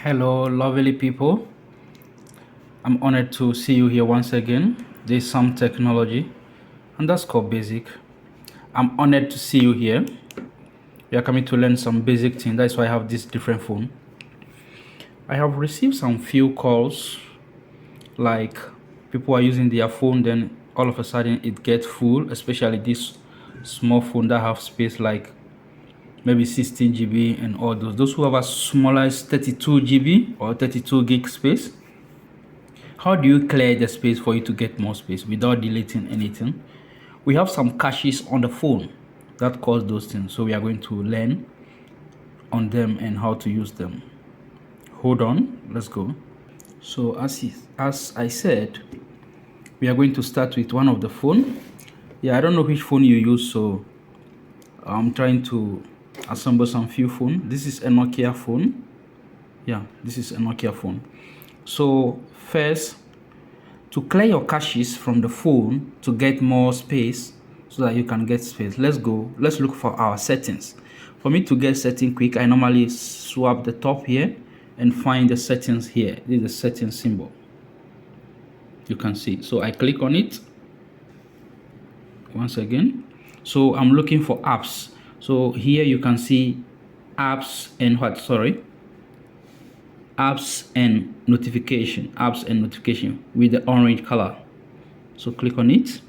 Hello, lovely people. I'm honored to see you here once again. There's some technology underscore basic. I'm honored to see you here. We are coming to learn some basic things. That's why I have this different phone. I have received some few calls, like people are using their phone, then all of a sudden it gets full, especially this small phone that have space like maybe 16 GB and all those. Those who have as small as 32 GB or 32 gig space. How do you clear the space for you to get more space without deleting anything? We have some caches on the phone that cause those things, so we are going to learn on them and how to use them. Hold on, let's go. So as I said, we are going to start with one of the phone. I don't know which phone you use, so I'm trying to assemble some few phone. This is a Nokia phone. This is a Nokia phone. So first, to clear your caches from the phone to get more space so that you can get space, let's look for our settings. For me to get setting quick, I normally swap the top here and find the settings here. This is the settings symbol, you can see. So I click on it once again. So I'm looking for apps. So here you can see apps and apps and notification with the orange color. So click on it.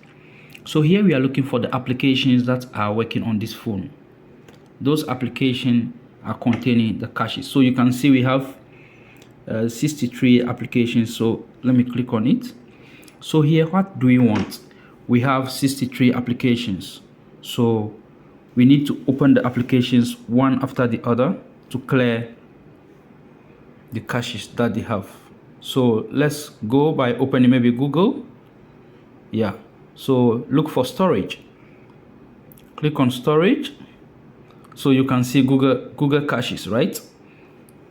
So here we are looking for the applications that are working on this phone. Those applications are containing the caches. So you can see we have 63 applications. So let me click on it. So here, what do we want? We have 63 applications. So we need to open the applications one after the other to clear the caches that they have. So let's go by opening maybe Google. So look for storage. Click on storage. So you can see Google caches, right?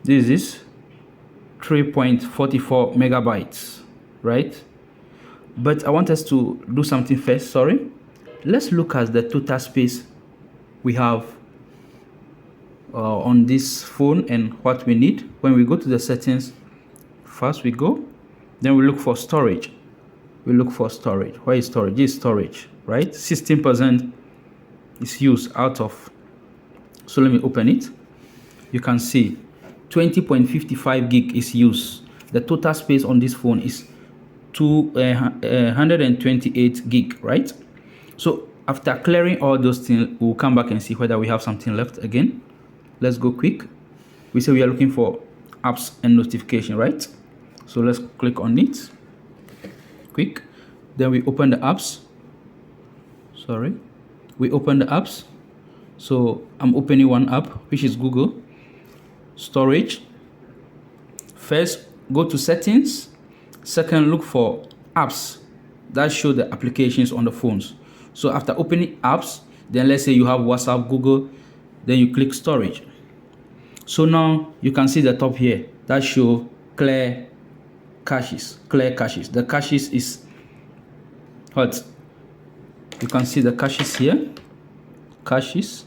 This is 3.44 megabytes, right? But I want us to do something first. Let's look at the total space we have on this phone and what we need. When we go to the settings, first we go, then we look for storage. Where is storage? This is storage, right? 16% is used out of. So let me open it. You can see 20.55 gig is used. The total space on this phone is 128 gig, right? So after clearing all those things, we'll come back and see whether we have something left again. Let's go quick. We say we are looking for apps and notification, right? So let's click on it quick. Then we open the apps. We open the apps. So I'm opening one app, which is Google. Storage. First, go to settings. Second, look for apps that show the applications on the phones. So after opening apps, then let's say you have WhatsApp, Google, then you click storage. So now you can see the top here that show clear caches. The caches is what? You can see the caches here. Cache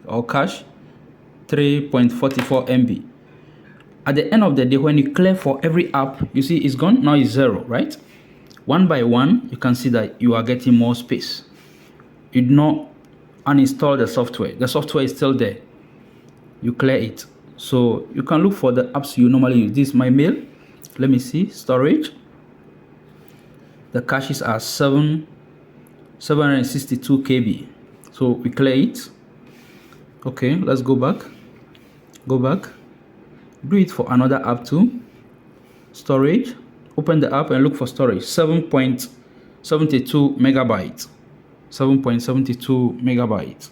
3.44 MB. At the end of the day, when you clear for every app, you see it's gone. Now it's 0, right? One by one, you can see that you are getting more space. You do not uninstall the software. The software is still there. You clear it. So you can look for the apps you normally use. This is my mail. Let me see. Storage. The caches are 762 KB. So we clear it. Okay, let's go back. Do it for another app too. Storage. Open the app and look for storage. 7.72 megabytes. 7.72 megabytes.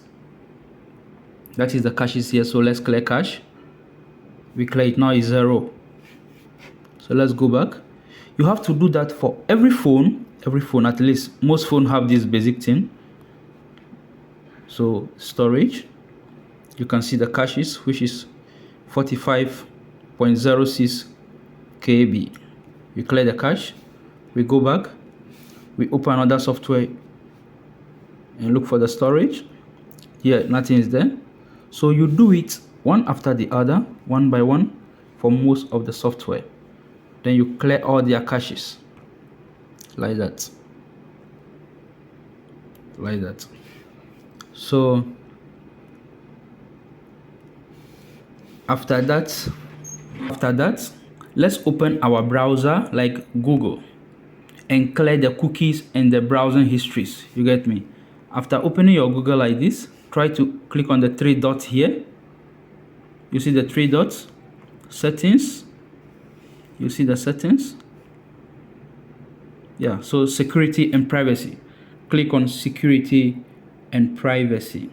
That is the caches here. So let's clear cache. We clear it. Now it's 0. So let's go back. You have to do that for every phone. At least most phones have this basic thing. So storage, you can see the caches, which is 45.06 KB. We clear the cache. We go back. We open another software and look for the storage. Here, nothing is there. So you do it one after the other, one by one. for most of the software. Then you clear all their caches like that, like that. So after that, let's open our browser like Google and clear the cookies and the browsing histories. You get me? After opening your Google like this, try to click on the three dots here. You see the three dots? Settings. You see the settings? Yeah, so security and privacy. Click on security and privacy.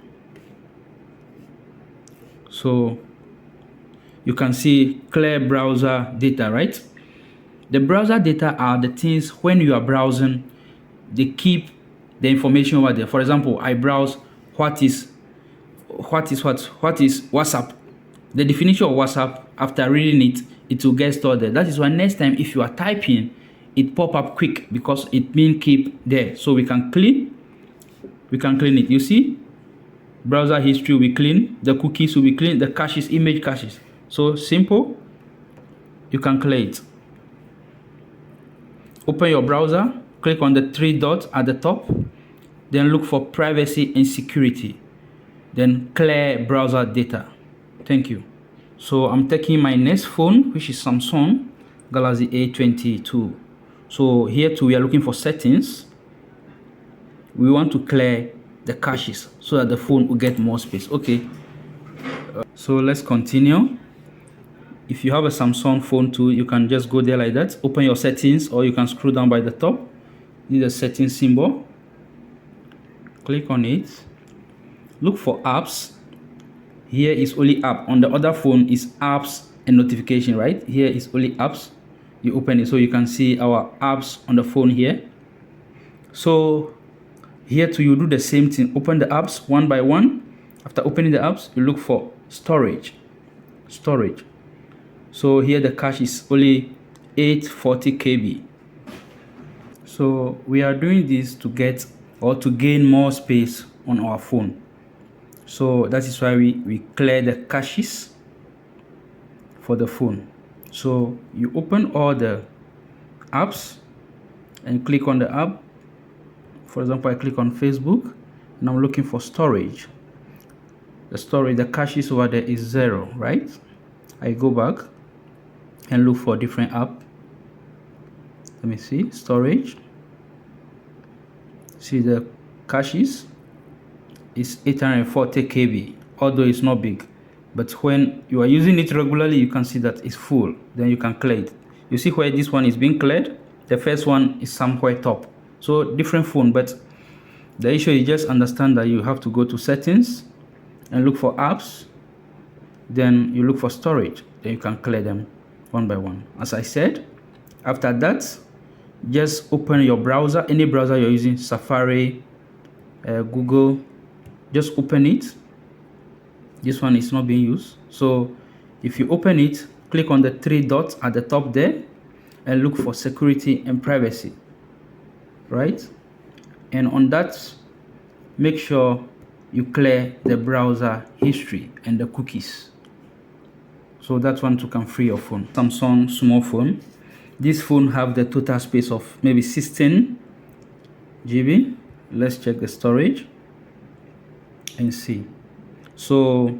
So you can see clear browser data, right? The browser data are the things when you are browsing, they keep the information over there. For example, I browse what is WhatsApp. The definition of WhatsApp, after reading it, it will get stored there. That is why next time if you are typing, it pop up quick because it means keep there. So we can clean it. You see, browser history will be clean, the cookies will be clean, the caches, image caches. So simple, you can clear it. Open your browser, click on the three dots at the top, then look for privacy and security, then clear browser data. Thank you. So I'm taking my next phone, which is Samsung Galaxy A22. So here too, we are looking for settings. We want to clear the caches so that the phone will get more space. Okay. So let's continue. If you have a Samsung phone too, you can just go there like that. Open your settings, or you can scroll down by the top. Need a settings symbol. Click on it. Look for apps. Here is only app. On the other phone is apps and notification, right? Here is only apps. You open it so you can see our apps on the phone here. So here too, you do the same thing. Open the apps one by one. After opening the apps, you look for storage. So here the cache is only 840 KB. So we are doing this to get or to gain more space on our phone. So that is why we clear the caches for the phone. So you open all the apps and click on the app. For example, I click on Facebook and I'm looking for storage. The caches over there is 0, right? I go back and look for a different app. Let me see, storage. See the caches is 840 KB, although it's not big. But when you are using it regularly, you can see that it's full. Then you can clear it. You see where this one is being cleared? The first one is somewhere top. So different phone, but the issue is just understand that you have to go to settings and look for apps. Then you look for storage. Then you can clear them one by one. As I said, after that, just open your browser, any browser you're using, Safari, Google, just open it. This one is not being used. So if you open it, click on the three dots at the top there and look for security and privacy, right? And on that, make sure you clear the browser history and the cookies. So that one too can free your phone. Samsung small phone. This phone have the total space of maybe 16 GB. Let's check the storage and see. So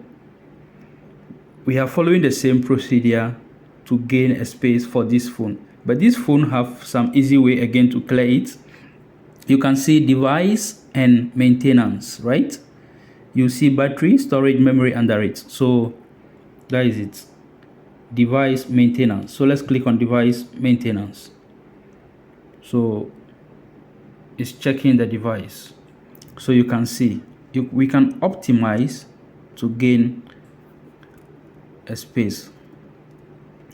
we are following the same procedure to gain a space for this phone, but this phone have some easy way again to clear it. You can see device and maintenance, right? You see battery, storage, memory under it. So that is it. Device maintenance. So let's click on device maintenance. So it's checking the device. So you can see we can optimize to gain a space.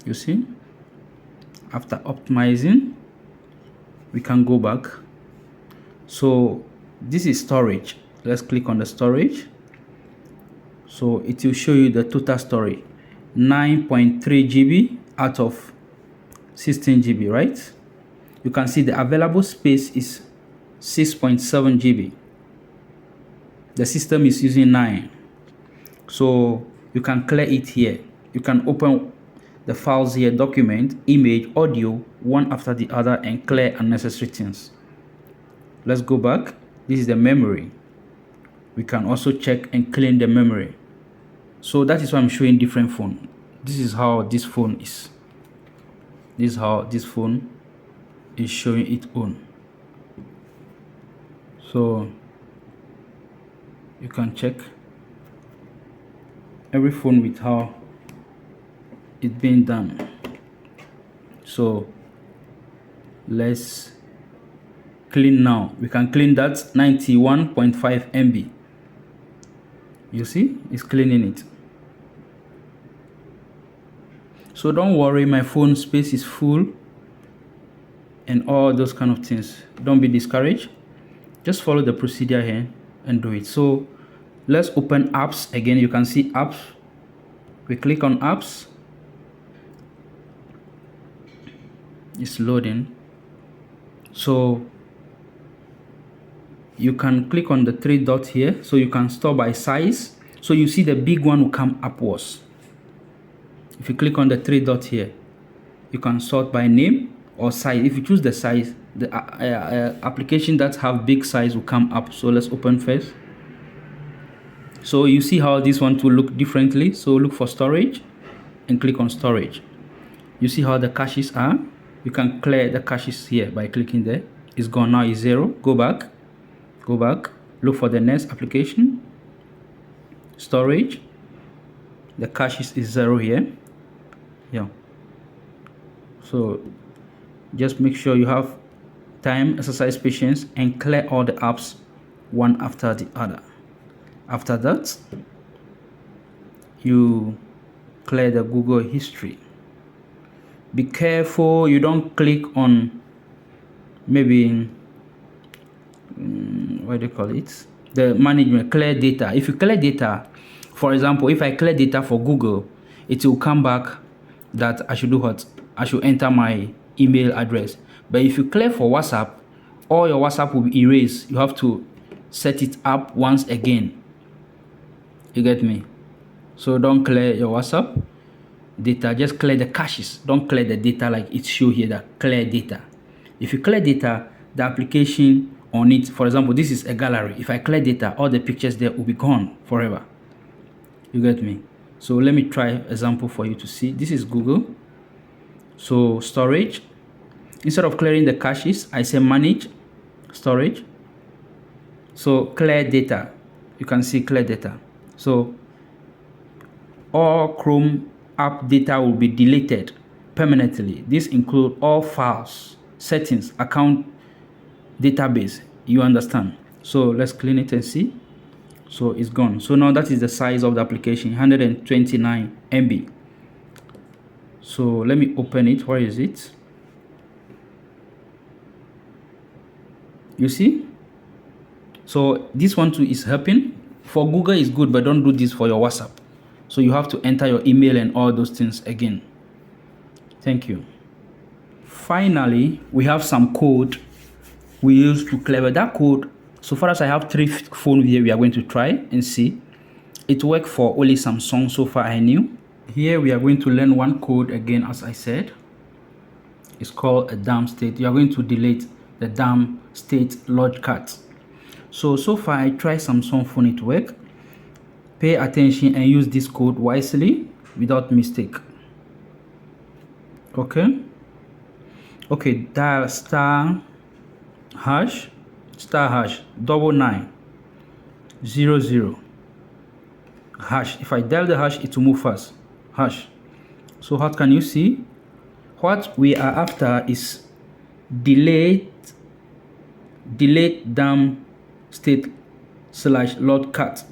You see, after optimizing, we can go back. So this is storage. Let's click on the storage. So it will show you the total storage, 9.3 GB out of 16 GB, right? You can see the available space is 6.7 GB. The system is using 9. So you can clear it here. You can open the files here: document, image, audio, one after the other, and clear unnecessary things. Let's go back. This is the memory. We can also check and clean the memory. So that is why I'm showing different phone. This is how this phone is. This is how this phone is showing its own. So you can check every phone with how it's being done. So let's clean now. We can clean that 91.5 MB. You see, it's cleaning it. So don't worry, my phone space is full and all those kind of things. Don't be discouraged. Just follow the procedure here and do it. So let's open apps again. You can see apps. We click on apps. It's loading. So you can click on the three dots here, so you can store by size. So you see the big one will come upwards. If you click on the three dots here, you can sort by name or size. If you choose the size, the application that have big size will come up. So let's open first. So you see how this one will look differently. So look for storage and click on storage. You see how the caches are. You can clear the caches here by clicking there. It's gone now, it's 0. Go back, look for the next application, storage. The caches is 0 here. Yeah, so just make sure you have time, exercise patience, and clear all the apps one after the other. After that, you clear the Google history. Be careful you don't click on maybe what do you call it, the management, clear data. If you clear data, for example, if I clear data for Google, it will come back that I should do what? I should enter my email address. But if you clear for WhatsApp, all your WhatsApp will be erased. You have to set it up once again. You get me? So don't clear your WhatsApp data, just clear the caches. Don't clear the data like it show here, that clear data. If you clear data, the application on it, for example, this is a gallery. If I clear data, all the pictures there will be gone forever. You get me? So let me try example for you to see. This is Google. So storage, instead of clearing the caches, I say manage storage. So clear data, you can see clear data. So all Chrome app data will be deleted permanently. This includes all files, settings, account, database. You understand? So let's clean it and see. So it's gone. So now that is the size of the application, 129 MB. So let me open it. Where is it? You see? So this one too is helping. For Google is good, but don't do this for your WhatsApp. So you have to enter your email and all those things again. Thank you. Finally, we have some code we use to clear that code. So far as I have 3 phones here, we are going to try and see. It worked for only Samsung so far I knew. Here we are going to learn one code again, as I said. It's called a dump state. You are going to delete the dump state log cut. So far I tried Samsung phone, it work. Pay attention and use this code wisely without mistake. Okay, dial star hash 9900 hash. If I dial the hash, it will move fast. Hash. So how can you see? What we are after is delete dump state / log cut.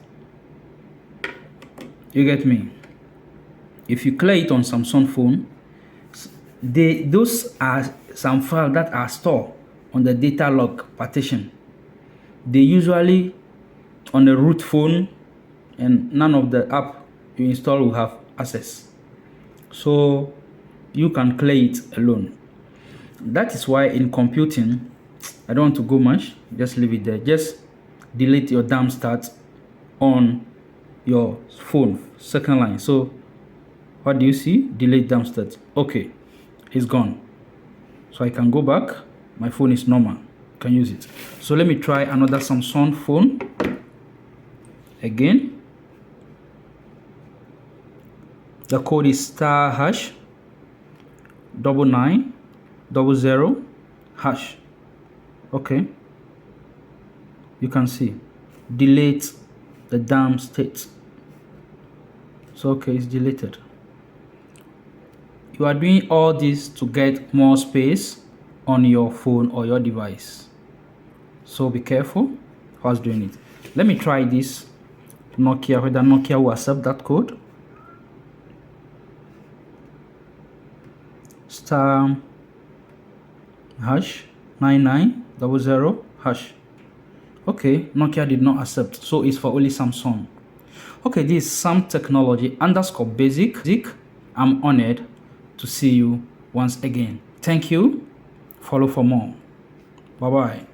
You get me? If you clear it on Samsung phone, those are some files that are stored on the data log partition. They usually on the root phone, and none of the app you install will have access. So you can clear it alone. That is why in computing, I don't want to go much, just leave it there. Just delete your dump stat on your phone, second line. So What do you see? Delete dump state. Okay, it's gone. So I can go back. My phone is normal. Can use it. So let me try another Samsung phone again. The code is star hash 9900 hash. Okay, you can see delete the damn state. So okay, it's deleted. You are doing all this to get more space on your phone or your device, so be careful whilst doing it. Let me try this Nokia, whether Nokia will accept that code. Star hash 9900 hash. Okay, Nokia did not accept, so it's for only Samsung. Okay, this is Sam Technology _basic. I'm honored to see you once again. Thank you. Follow for more. Bye bye.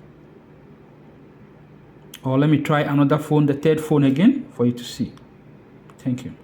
Or let me try another phone, the third phone again, for you to see. Thank you.